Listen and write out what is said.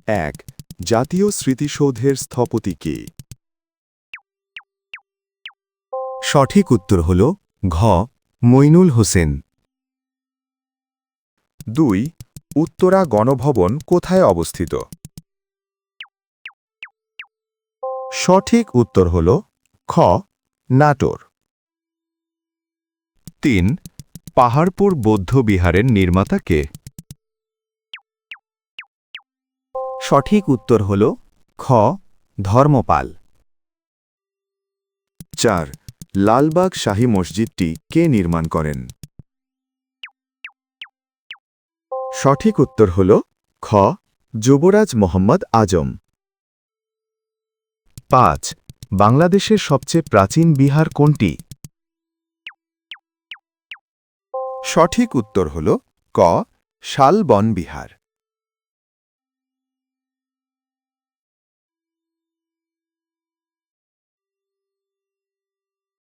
১ জাতীয় স্মৃতিসৌধের স্থপতি কে? সঠিক উত্তর হল ঘ মইনুল হোসেন। ২ উত্তরা গণভবন কোথায় অবস্থিত? সঠিক উত্তর হল খ নাটোর। ৩ পাহাড়পুর বৌদ্ধবিহারের নির্মাতা কে? সঠিক উত্তর হল খ ধর্মপাল। ৪ লালবাগ শাহী মসজিদটি কে নির্মাণ করেন? সঠিক উত্তর হল খ যুবরাজ মোহাম্মদ আজম। ৫ বাংলাদেশের সবচেয়ে প্রাচীন বিহার কোনটি? সঠিক উত্তর হল ক শালবন বিহার।